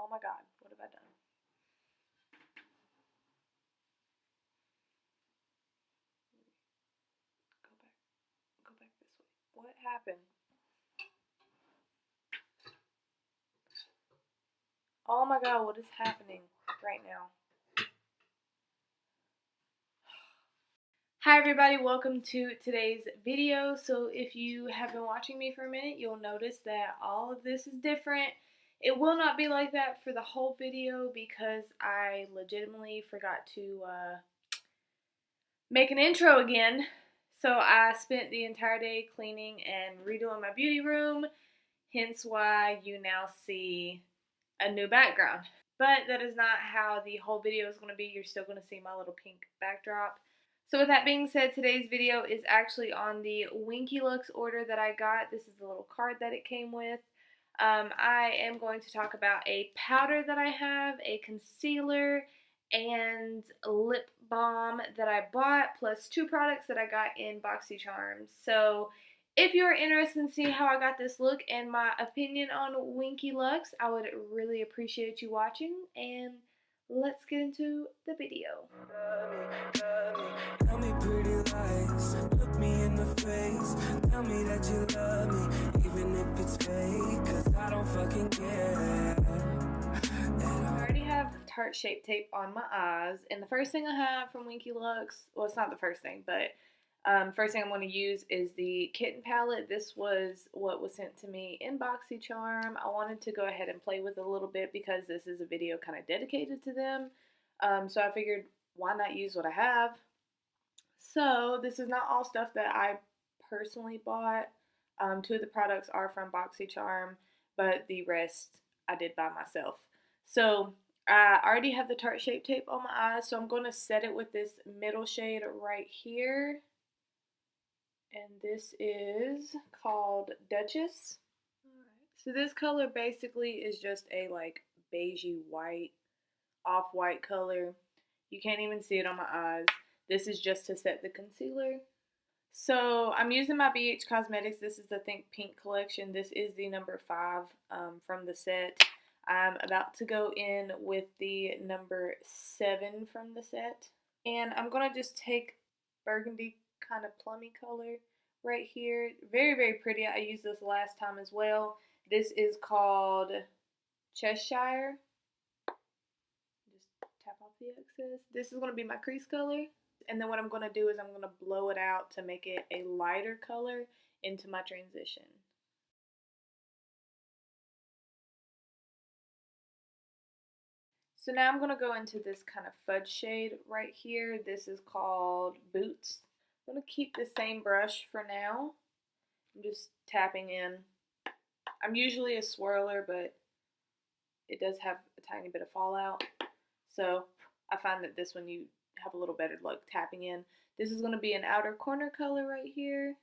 Oh my god, what have I done? Go back this way. What happened? Oh my god, what is happening right now? Hi everybody, welcome to today's video. So if you have been watching me for a minute, you'll notice that all of this is different. It will not be like that for the whole video because I legitimately forgot to make an intro again. So I spent the entire day cleaning and redoing my beauty room, hence why you now see a new background. But that is not how the whole video is going to be. You're still going to see my little pink backdrop. So with that being said, today's video is actually on the Winky Lux order that I got. This is the little card that it came with. I am going to talk about a powder that I have, a concealer, and a lip balm that I bought, plus 2 products that I got in Boxy Charms. So if you're interested in seeing how I got this look and my opinion on Winky Lux, I would really appreciate you watching, and let's get into the video. Tell me pretty lies, look me in the face, tell me that you love me, even if it's fake, cause I don't fucking care. I already have Tarte Shape Tape on my eyes, and the first thing I have from Winky Lux, well, it's not the first thing, but first thing I'm going to use is the Kitten palette. This was what was sent to me in Boxy Charm. I wanted to go ahead and play with it a little bit because this is a video kind of dedicated to them. So I figured, why not use what I have? So this is not all stuff that I personally bought. 2 of the products are from Boxy Charm, but the rest I did by myself. So I already have the Tarte Shape Tape on my eyes, so I'm going to set it with this middle shade right here. And this is called Duchess. So this color basically is just a like beigey white, off-white color. You can't even see it on my eyes. This is just to set the concealer. So I'm using my BH Cosmetics. This is the Think Pink collection. This is the number 5 from the set. I'm about to go in with the number 7 from the set. And I'm going to just take burgundy kind of plummy color right here. Very, very pretty. I used this last time as well. This is called Cheshire. Just tap off the excess. This is going to be my crease color. And then what I'm going to do is I'm going to blow it out to make it a lighter color into my transition. So now I'm going to go into this kind of fudge shade right here. This is called Boots. I'm going to keep the same brush for now. I'm just tapping in. I'm usually a swirler, but it does have a tiny bit of fallout. So I find that this one you have a little better luck tapping in. This is going to be an outer corner color right here.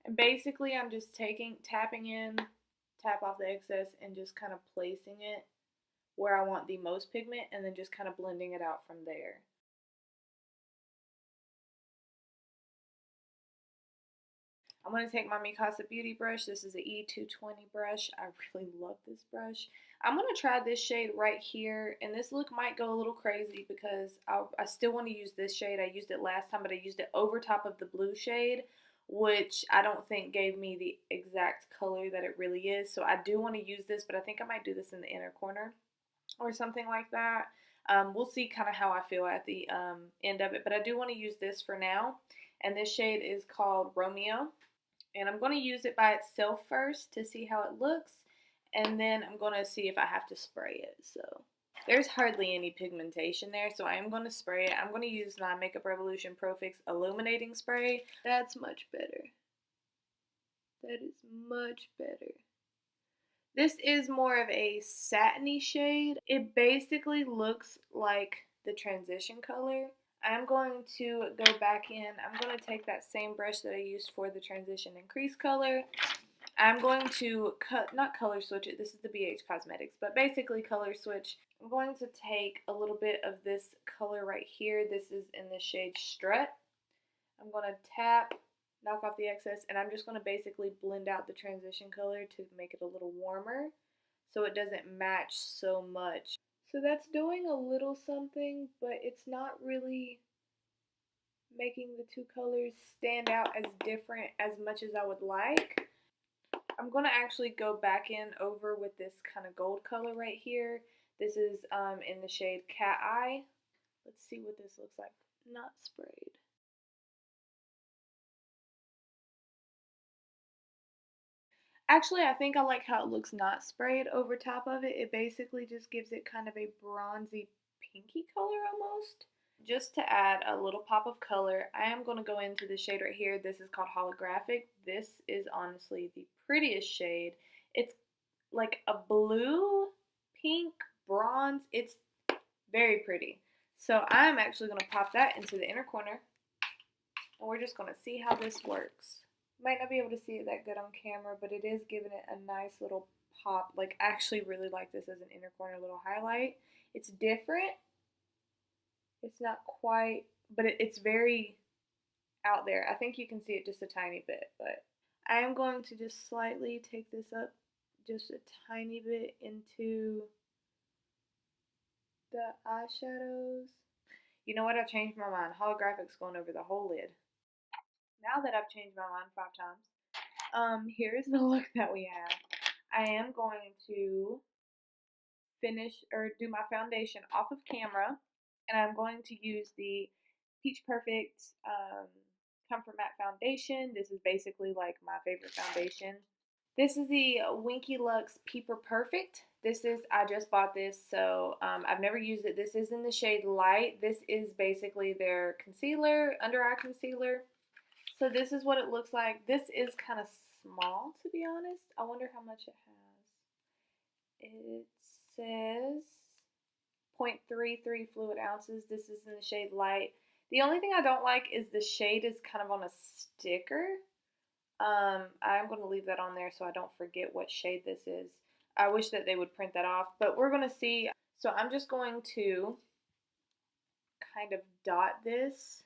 And basically I'm just tapping in, tap off the excess, and just kind of placing it where I want the most pigment, and then just kind of blending it out from there. I'm going to take my Mikasa Beauty brush. This is an E220 brush. I really love this brush. I'm going to try this shade right here, and this look might go a little crazy because I still want to use this shade. I used it last time, but I used it over top of the blue shade, which I don't think gave me the exact color that it really is. So I do want to use this, but I think I might do this in the inner corner or something like that. We'll see kind of how I feel at the end of it, but I do want to use this for now. And this shade is called Romeo. And I'm going to use it by itself first to see how it looks, and then I'm going to see if I have to spray it. So there's hardly any pigmentation there, so I am going to spray it. I'm going to use my Makeup Revolution Pro Fix Illuminating Spray. That's much better. That is much better. This is more of a satiny shade. It basically looks like the transition color. I'm going to go back in. I'm going to take that same brush that I used for the transition and crease color. I'm going to not color switch it. This is the BH Cosmetics, but basically color switch. I'm going to take a little bit of this color right here. This is in the shade Strut. I'm going to tap, knock off the excess, and I'm just going to basically blend out the transition color to make it a little warmer. so it doesn't match so much. So that's doing a little something, but it's not really making the two colors stand out as different as much as I would like. I'm going to actually go back in over with this kind of gold color right here. This is in the shade Cat Eye. Let's see what this looks like. Not sprayed. Actually, I think I like how it looks not sprayed over top of it. It basically just gives it kind of a bronzy pinky color almost. Just to add a little pop of color, I am going to go into the shade right here. This is called Holographic. This is honestly the prettiest shade. It's like a blue, pink, bronze. It's very pretty. So I'm actually going to pop that into the inner corner. And we're just going to see how this works. Might not be able to see it that good on camera, but it is giving it a nice little pop. Like, I actually really like this as an inner corner little highlight. It's different. It's not quite, but it's very out there. I think you can see it just a tiny bit, but I am going to just slightly take this up just a tiny bit into the eyeshadows. You know what? I changed my mind. Holographic's going over the whole lid. Now that I've changed my mind 5 times, here's the look that we have. I am going to finish or do my foundation off of camera, and I'm going to use the Peach Perfect Comfort Matte Foundation. This is basically like my favorite foundation. This is the Winky Lux Peeper Perfect. I just bought this, so I've never used it. This is in the shade Light. This is basically their concealer, under eye concealer. So this is what it looks like. This is kind of small, to be honest. I wonder how much it has. It says 0.33 fluid ounces. This is in the shade Light. The only thing I don't like is the shade is kind of on a sticker. I'm going to leave that on there so I don't forget what shade this is. I wish that they would print that off, but we're going to see. So I'm just going to kind of dot this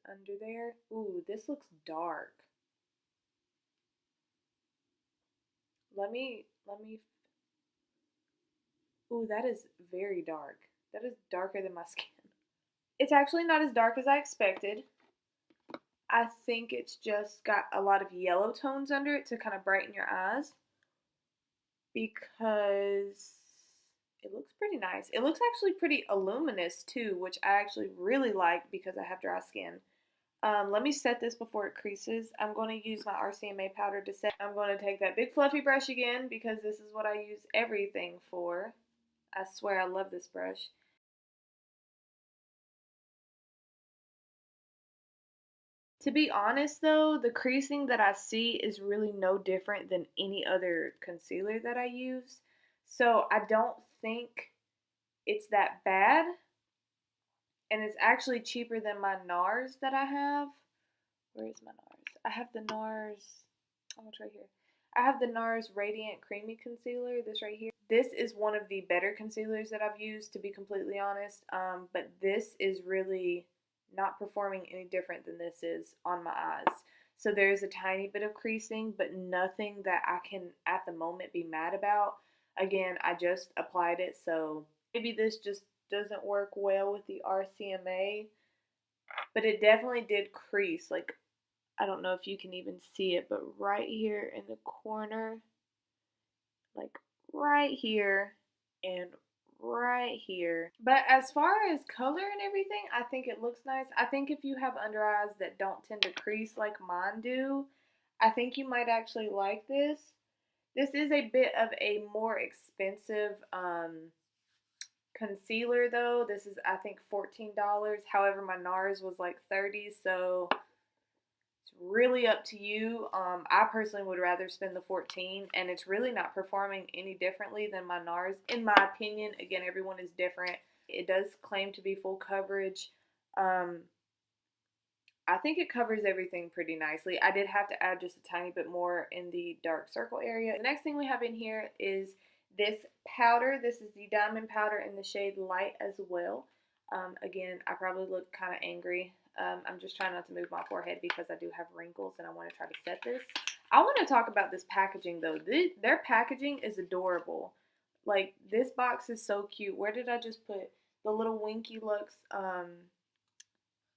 under there. Ooh, this looks dark. Let me, ooh, that is very dark. That is darker than my skin. It's actually not as dark as I expected. I think it's just got a lot of yellow tones under it to kind of brighten your eyes, because it looks pretty nice. It looks actually pretty luminous too, which I actually really like because I have dry skin. Let me set this before it creases. I'm going to use my RCMA powder to set. I'm going to take that big fluffy brush again because this is what I use everything for. I swear I love this brush. To be honest though, the creasing that I see is really no different than any other concealer that I use. So I don't think it's that bad. And it's actually cheaper than my NARS that I have. Where is my NARS? I have the NARS, oh, it's right here. I have the NARS Radiant Creamy Concealer, this right here. This is one of the better concealers that I've used, to be completely honest. But this is really not performing any different than this is on my eyes. So there's a tiny bit of creasing, but nothing that I can at the moment be mad about. Again, I just applied it, so maybe this just doesn't work well with the RCMA, but it definitely did crease. Like, I don't know if you can even see it, but right here in the corner, like right here and right here. But as far as color and everything, I think it looks nice. I think if you have under eyes that don't tend to crease like mine do, I think you might actually like this. This is a bit of a more expensive concealer though. This is, I think, $14. However, my NARS was like $30, so it's really up to you. I personally would rather spend the $14, and it's really not performing any differently than my NARS, in my opinion. Again, everyone is different. It does claim to be full coverage. I think it covers everything pretty nicely. I did have to add just a tiny bit more in the dark circle area. The next thing we have in here is this powder. This is the diamond powder in the shade Light as well. Again, I probably look kind of angry. I'm just trying not to move my forehead because I do have wrinkles and I want to try to set this. I want to talk about this packaging though. Their packaging is adorable. Like, this box is so cute. Where did I just put the little Winky Lux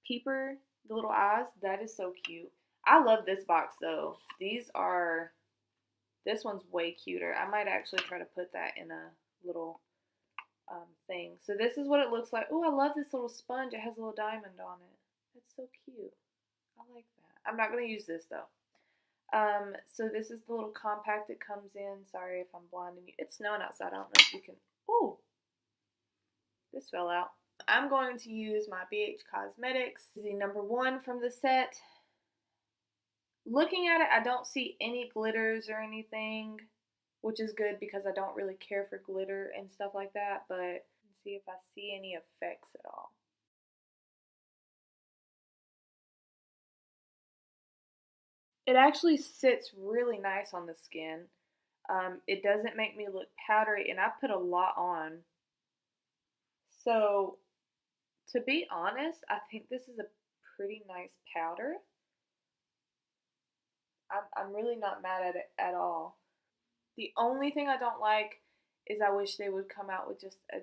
peeper, the little eyes? That is so cute. I love this box though. This one's way cuter. I might actually try to put that in a little thing. So this is what it looks like. Oh, I love this little sponge. It has a little diamond on it. That's so cute. I like that. I'm not going to use this though. So this is the little compact it comes in. Sorry if I'm blinding you. It's snowing outside. I don't know if you can. Oh, this fell out. I'm going to use my BH Cosmetics, the number 1 from the set. Looking at it, I don't see any glitters or anything, which is good because I don't really care for glitter and stuff like that, but let's see if I see any effects at all. It actually sits really nice on the skin. It doesn't make me look powdery, and I put a lot on. So, to be honest, I think this is a pretty nice powder. I'm really not mad at it at all. The only thing I don't like is I wish they would come out with just a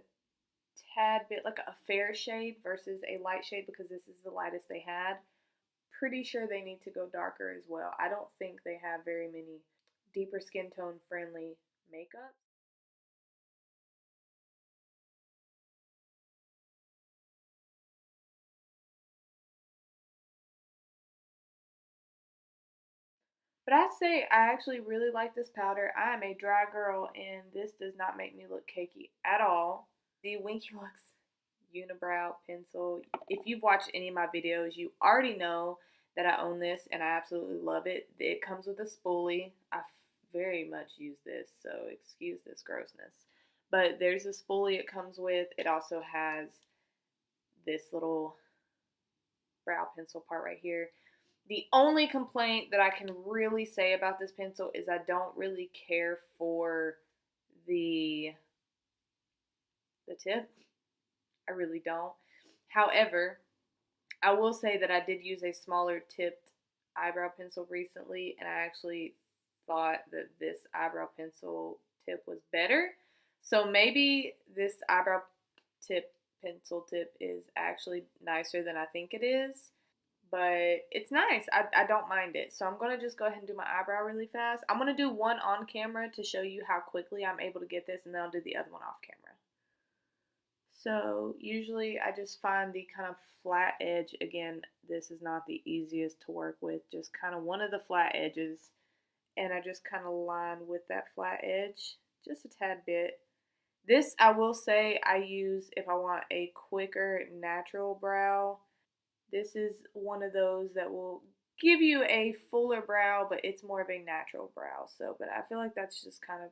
tad bit, like a fair shade versus a light shade, because this is the lightest they had. Pretty sure they need to go darker as well. I don't think they have very many deeper skin tone friendly makeup. But I'd say I actually really like this powder. I am a dry girl and this does not make me look cakey at all. The Winky Lux Uni-brow pencil. If you've watched any of my videos, you already know that I own this and I absolutely love it. It comes with a spoolie. I very much use this, so excuse this grossness. But there's a spoolie it comes with. It also has this little brow pencil part right here. The only complaint that I can really say about this pencil is I don't really care for the tip. I really don't. However, I will say that I did use a smaller tipped eyebrow pencil recently, and I actually thought that this eyebrow pencil tip was better. So maybe this eyebrow pencil tip is actually nicer than I think it is. But it's nice. I don't mind it. So I'm going to just go ahead and do my eyebrow really fast. I'm going to do one on camera to show you how quickly I'm able to get this, and then I'll do the other one off camera. So usually I just find the kind of flat edge. Again, this is not the easiest to work with. Just kind of one of the flat edges. And I just kind of line with that flat edge just a tad bit. This, I will say, I use if I want a quicker natural brow. This is one of those that will give you a fuller brow, but it's more of a natural brow. So, but I feel like that's just kind of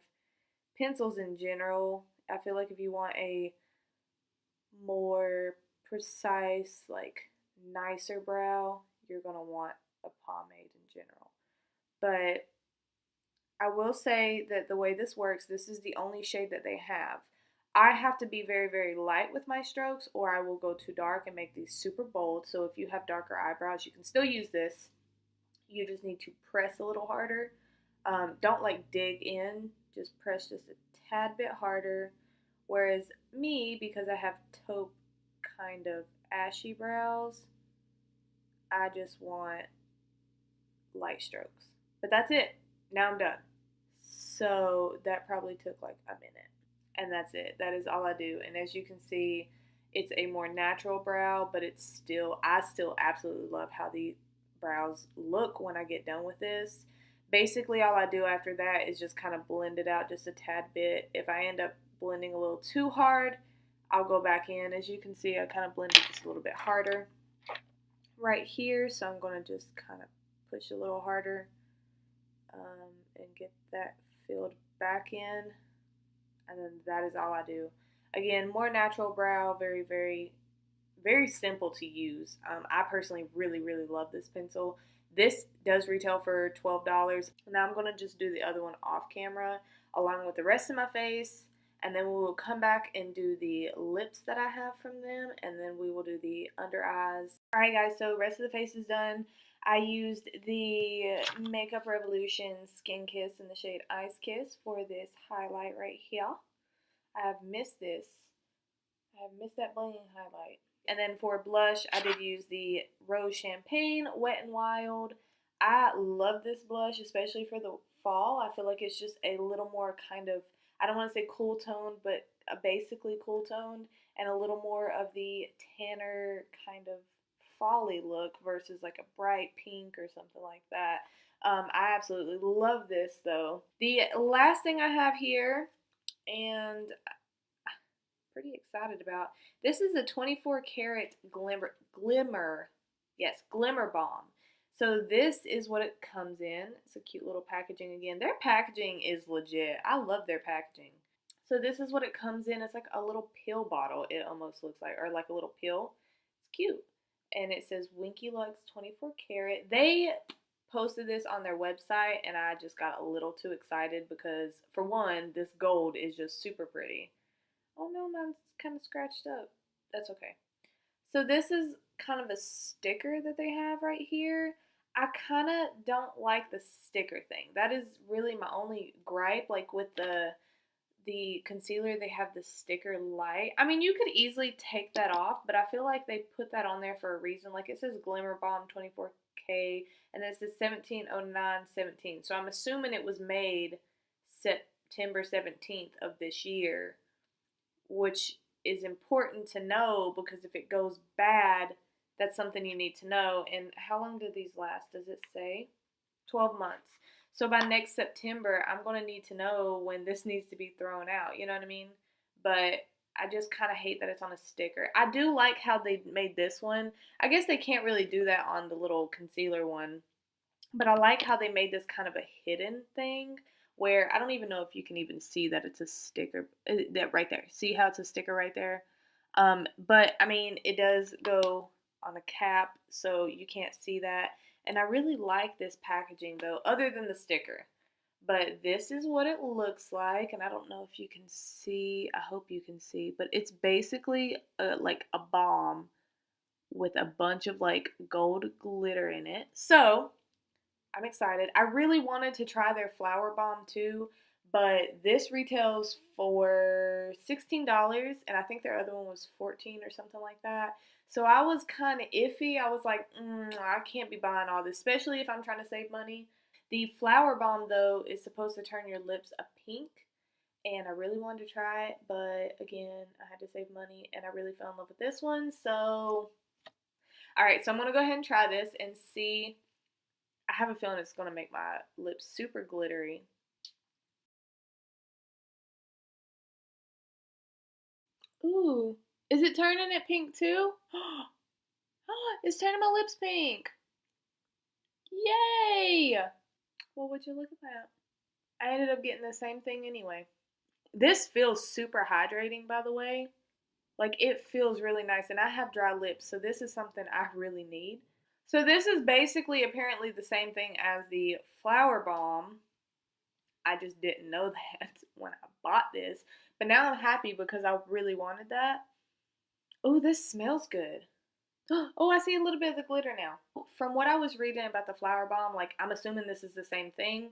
pencils in general. I feel like if you want a more precise, like nicer brow, you're going to want a pomade in general. But I will say that the way this works, this is the only shade that they have. I have to be very, very light with my strokes, or I will go too dark and make these super bold. So if you have darker eyebrows, you can still use this. You just need to press a little harder. Don't like dig in, just press just a tad bit harder. Whereas me, because I have taupe kind of ashy brows, I just want light strokes. But that's it. Now I'm done. So that probably took like a minute. And that's it. That is all I do. And as you can see, it's a more natural brow, but it's still, I still absolutely love how the brows look when I get done with this. Basically, all I do after that is just kind of blend it out just a tad bit. If I end up blending a little too hard, I'll go back in. As you can see, I kind of blended just a little bit harder right here. So I'm going to just kind of push a little harder and get that filled back in. And then that is all I do. Again, more natural brow, very, very, very simple to use. I personally really, really love this pencil. This does retail for $12. Now I'm going to just do the other one off camera along with the rest of my face. And then we will come back and do the lips that I have from them. And then we will do the under eyes. Alright guys, so the rest of the face is done. I used the Makeup Revolution Skin Kiss in the shade Ice Kiss for this highlight right here. I have missed this. I have missed that bling highlight. And then for blush, I did use the Rose Champagne Wet n Wild. I love this blush, especially for the fall. I feel like it's just a little more kind of, I don't want to say cool toned, but basically cool toned, and a little more of the tanner kind of folly look versus like a bright pink or something like that. I absolutely love this though. The last thing I have here, and pretty excited about. This is a 24k Glimmer. Yes, Glimmer Balm. So this is what it comes in. It's a cute little packaging again. Their packaging is legit. I love their packaging. So this is what it comes in. It's like a little pill bottle, it almost looks like, or like a little pill. It's cute. And it says Winky Lux 24k. They posted this on their website, and I just got a little too excited because, for one, this gold is just super pretty. Oh no, mine's kind of scratched up. That's okay. So this is kind of a sticker that they have right here. I kind of don't like the sticker thing. That is really my only gripe. Like with the concealer, they have the sticker light. I mean, you could easily take that off, but I feel like they put that on there for a reason. Like it says Glimmer Balm 24k, and then it says 17/09/17. So I'm assuming it was made September 17th of this year, which is important to know because if it goes bad, that's something you need to know. And how long do these last? Does it say? 12 months. So by next September, I'm going to need to know when this needs to be thrown out. You know what I mean? But I just kind of hate that it's on a sticker. I do like how they made this one. I guess they can't really do that on the little concealer one. But I like how they made this kind of a hidden thing where I don't even know if you can even see that it's a sticker. That right there. See how it's a sticker right there? But I mean, it does go on a cap, so you can't see that. And I really like this packaging though, other than the sticker. But this is what it looks like, and I don't know if you can see. I hope you can see, but it's basically like a balm with a bunch of like gold glitter in it. So I'm excited. I really wanted to try their flower balm too, but this retails for $16, and I think their other one was $14 or something like that. So I was kind of iffy. I was like, I can't be buying all this, especially if I'm trying to save money. The flower balm, though, is supposed to turn your lips a pink, and I really wanted to try it, but again, I had to save money, and I really fell in love with this one. So, all right, so I'm going to go ahead and try this and see. I have a feeling it's going to make my lips super glittery. Ooh, is it turning it pink too? It's turning my lips pink. Yay! Well, would you look at that? I ended up getting the same thing anyway. This feels super hydrating, by the way. Like, it feels really nice, and I have dry lips, so this is something I really need. So this is basically apparently the same thing as the flower balm. I just didn't know that when I bought this. But now I'm happy because I really wanted that. Oh, this smells good. Oh, I see a little bit of the glitter now. From what I was reading about the flower balm, like, I'm assuming this is the same thing.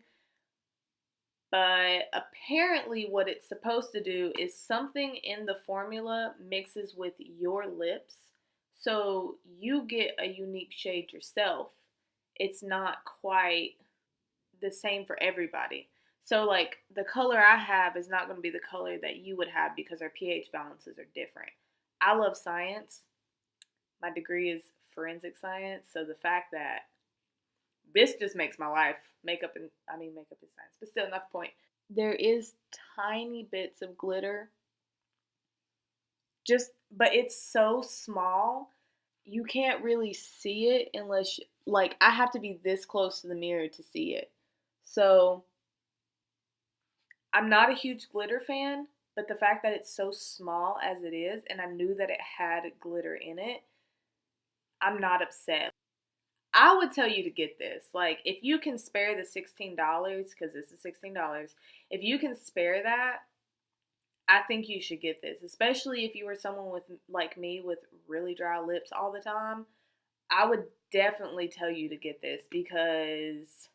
But apparently what it's supposed to do is something in the formula mixes with your lips. So you get a unique shade yourself. It's not quite the same for everybody. So like the color I have is not going to be the color that you would have because our pH balances are different. I love science. My degree is forensic science. So the fact that this just makes my life, makeup is science, but still not the point. There is tiny bits of glitter. But it's so small, you can't really see it unless, like, I have to be this close to the mirror to see it. So, I'm not a huge glitter fan, but the fact that it's so small as it is, and I knew that it had glitter in it, I'm not upset. I would tell you to get this. Like, if you can spare the $16, because this is $16, if you can spare that, I think you should get this, especially if you were someone with, like me, with really dry lips all the time. I would definitely tell you to get this because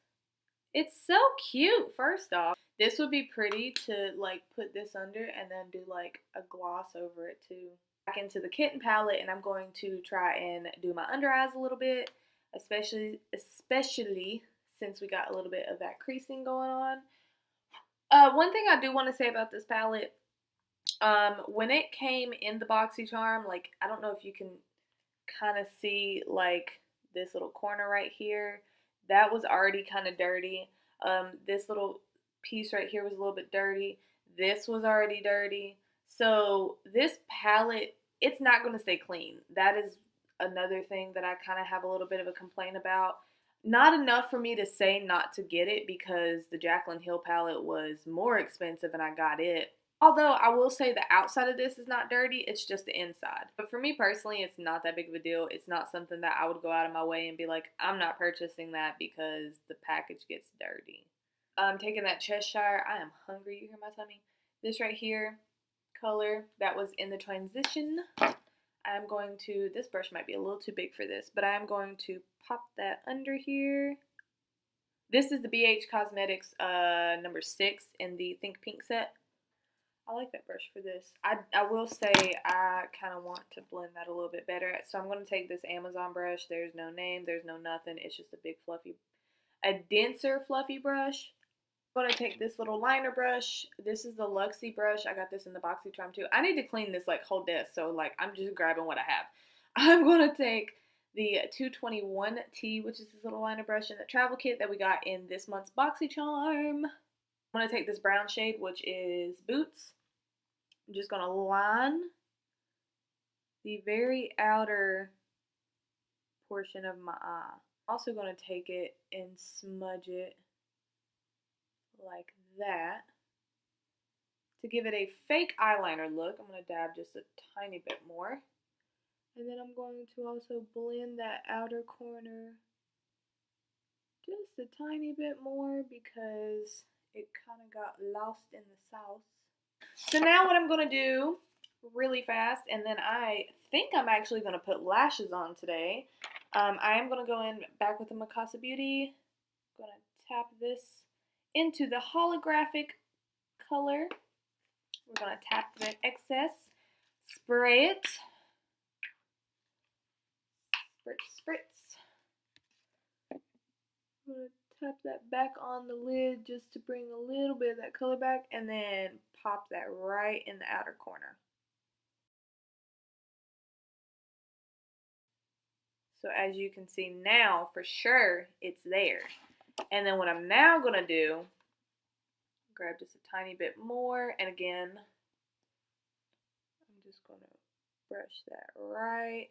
it's so cute. First off, this would be pretty to like put this under and then do like a gloss over it too. Back into the Kitten palette, and I'm going to try and do my under eyes a little bit, especially since we got a little bit of that creasing going on. One thing I do want to say about this palette, when it came in the Boxy charm, like, I don't know if you can kind of see like this little corner right here, that was already kind of dirty. This little piece right here was a little bit dirty. This was already dirty. So this palette, it's not going to stay clean. That is another thing that I kind of have a little bit of a complaint about. Not enough for me to say not to get it because the Jaclyn Hill palette was more expensive and I got it. Although I will say the outside of this is not dirty, it's just the inside. But for me personally, it's not that big of a deal. It's not something that I would go out of my way and be like, I'm not purchasing that because the package gets dirty. I'm taking that Cheshire. I am hungry. You hear my tummy? This right here, color that was in the transition. I'm going to, this brush might be a little too big for this, but I'm going to pop that under here. This is the BH Cosmetics number 6 in the Think Pink set. I like that brush for this. I will say I kind of want to blend that a little bit better. So I'm going to take this Amazon brush. There's no name. There's no nothing. It's just a big fluffy, a denser fluffy brush. I'm going to take this little liner brush. This is the Luxy brush. I got this in the Boxy charm too. I need to clean this like whole desk. So like I'm just grabbing what I have. I'm going to take the 221T, which is this little liner brush in the travel kit that we got in this month's Boxy charm. I'm going to take this brown shade, which is Boots. I'm just going to line the very outer portion of my eye. I'm also going to take it and smudge it like that to give it a fake eyeliner look. I'm going to dab just a tiny bit more. And then I'm going to also blend that outer corner just a tiny bit more because it kind of got lost in the sauce. So now what I'm going to do really fast, and then I think I'm actually going to put lashes on today. I am going to go in back with the EBATES. I'm going to tap this into the holographic color. We're going to tap the excess, spray it, spritz, spritz. I'm going to tap that back on the lid just to bring a little bit of that color back, and then pop that right in the outer corner. So as you can see now, for sure, it's there. And then what I'm now going to do, grab just a tiny bit more, and again, I'm just going to brush that right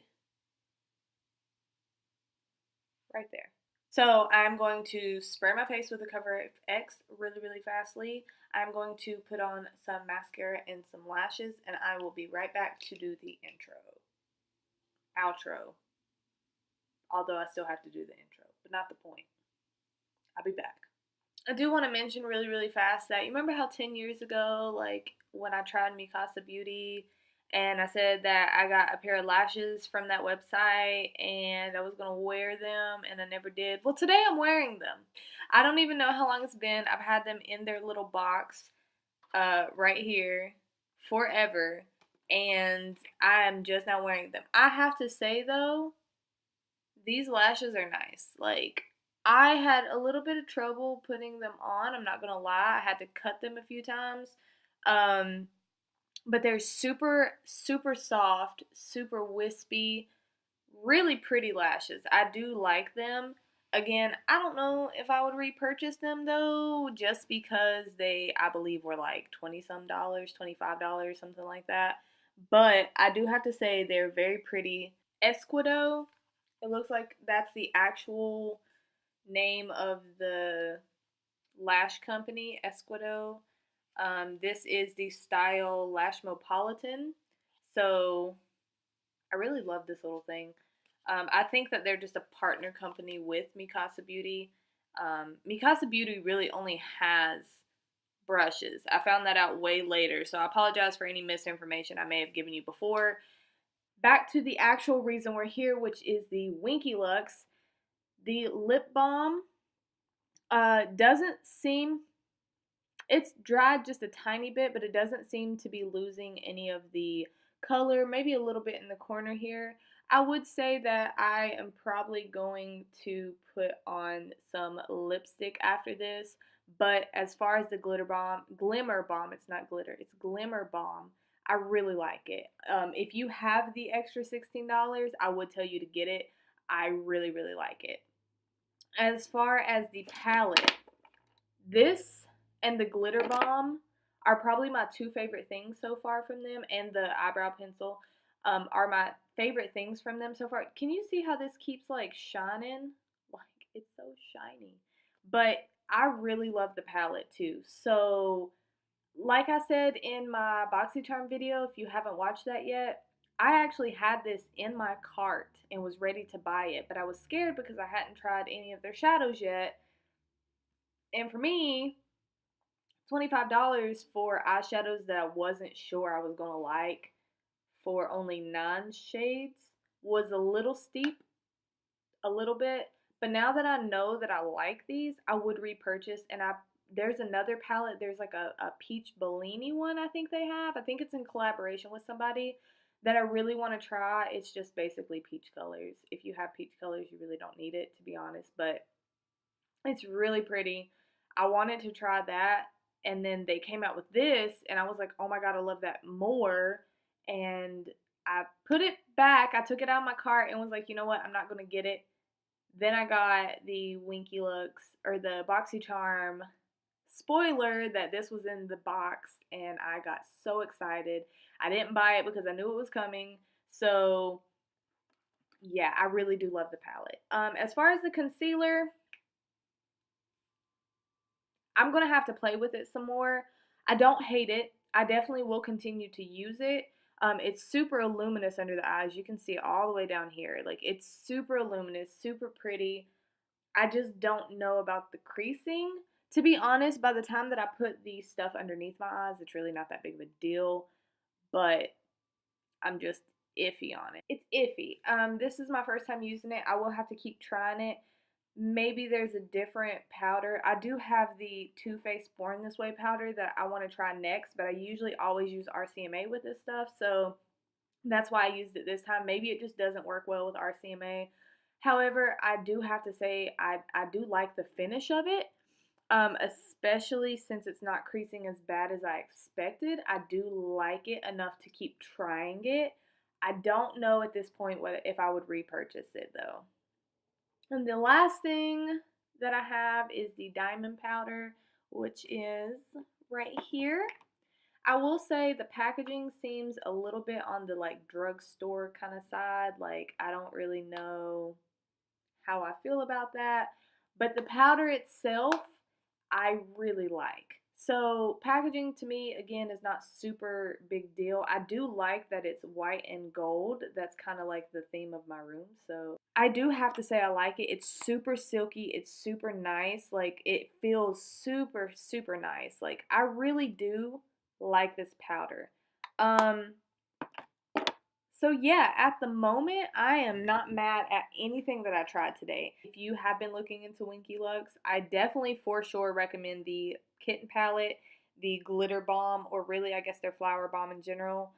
there. So I'm going to spray my face with the Cover X really, really fastly. I'm going to put on some mascara and some lashes, and I will be right back to do the outro. Although I still have to do the intro, but not the point. I'll be back. I do want to mention really, really fast that you remember how 10 years ago, like when I tried EBATES and I said that I got a pair of lashes from that website and I was going to wear them and I never did. Well, today I'm wearing them. I don't even know how long it's been. I've had them in their little box right here forever, and I'm just now wearing them. I have to say though, these lashes are nice. Like, I had a little bit of trouble putting them on. I'm not going to lie. I had to cut them a few times. But they're super, super soft, super wispy, really pretty lashes. I do like them. Again, I don't know if I would repurchase them though, just because they, I believe, were like $20-some, $25, something like that. But I do have to say they're very pretty. Eyeshadow. It looks like that's the actual name of the lash company, Eyeshadow. This is the style Lashmopolitan. So I really love this little thing. I think that they're just a partner company with EBATES. EBATES really only has brushes. I found that out way later, so I apologize for any misinformation I may have given you before. back to the actual reason we're here, which is the Winky Lux. The lip balm doesn't seem, it's dried just a tiny bit, but it doesn't seem to be losing any of the color, maybe a little bit in the corner here. I would say that I am probably going to put on some lipstick after this, but as far as the Glimmer Balm, it's not glitter, it's Glimmer Balm, I really like it. If you have the extra $16, I would tell you to get it. I really, really like it. As far as the palette, this and the Glitter Balm are probably my two favorite things so far from them, and the eyebrow pencil are my favorite things from them so far. Can you see how this keeps like shining? Like, it's so shiny. But I really love the palette too. So like I said in my BoxyCharm video, if you haven't watched that yet, I actually had this in my cart and was ready to buy it, but I was scared because I hadn't tried any of their shadows yet. And for me, $25 for eyeshadows that I wasn't sure I was going to like for only 9 shades was a little steep, a little bit. But now that I know that I like these, I would repurchase. And there's another palette. There's like a peach Bellini one I think they have. I think it's in collaboration with somebody that I really want to try. It's just basically peach colors. If you have peach colors, you really don't need it, to be honest. But it's really pretty. I wanted to try that. And then they came out with this, and I was like, oh my god, I love that more. And I put it back. I took it out of my cart and was like, you know what? I'm not going to get it. Then I got the Winky Lux, or the BoxyCharm spoiler that this was in the box, and I got so excited. I didn't buy it because I knew it was coming. So, yeah, I really do love the palette. As far as the concealer, I'm going to have to play with it some more. I don't hate it. I definitely will continue to use it. It's super luminous under the eyes. You can see it all the way down here. Like, it's super luminous, super pretty. I just don't know about the creasing. To be honest, by the time that I put the stuff underneath my eyes, it's really not that big of a deal. But I'm just iffy on it. It's iffy. This is my first time using it. I will have to keep trying it. Maybe there's a different powder. I do have the Too Faced Born This Way powder that I want to try next, but I usually always use RCMA with this stuff, so that's why I used it this time. Maybe it just doesn't work well with RCMA. However, I do have to say I do like the finish of it, especially since it's not creasing as bad as I expected. I do like it enough to keep trying it. I don't know at this point if I would repurchase it though. And the last thing that I have is the diamond powder, which is right here. I will say the packaging seems a little bit on the like drugstore kind of side. Like, I don't really know how I feel about that. But the powder itself, I really like. So packaging to me, again, is not super big deal. I do like that it's white and gold. That's kind of like the theme of my room. So I do have to say I like it. It's super silky. It's super nice. Like, it feels super, super nice. Like, I really do like this powder. So yeah, at the moment, I am not mad at anything that I tried today. If you have been looking into Winky Lux, I definitely for sure recommend the Kitten palette, the Glitter Balm, or really I guess their Flower Balm in general,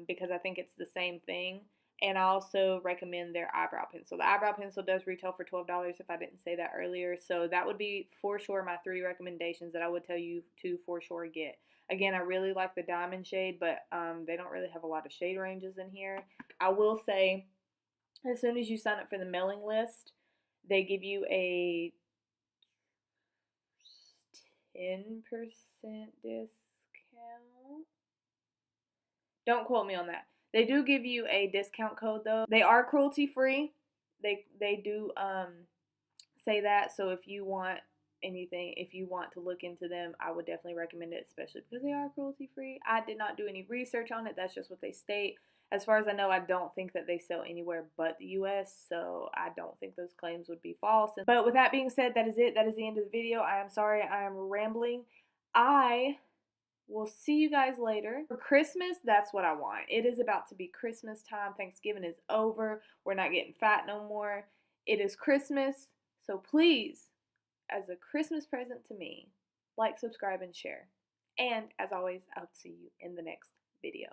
because I think it's the same thing. And I also recommend their eyebrow pencil. The eyebrow pencil does retail for $12 if I didn't say that earlier. So that would be for sure my 3 recommendations that I would tell you to for sure get. Again, I really like the diamond shade, but they don't really have a lot of shade ranges in here. I will say, as soon as you sign up for the mailing list, they give you a 10% discount. Don't quote me on that. They do give you a discount code though. They are cruelty free. They do say that. So if you want anything, if you want to look into them, I would definitely recommend it, especially because they are cruelty free. I did not do any research on it. That's just what they state. As far as I know, I don't think that they sell anywhere but the US, so I don't think those claims would be false. But with that being said, that is it. That is the end of the video. I am sorry I am rambling. I we'll see you guys later. For Christmas, that's what I want. It is about to be Christmas time. Thanksgiving is over. We're not getting fat no more. It is Christmas. So please, as a Christmas present to me, like, subscribe, and share. And as always, I'll see you in the next video.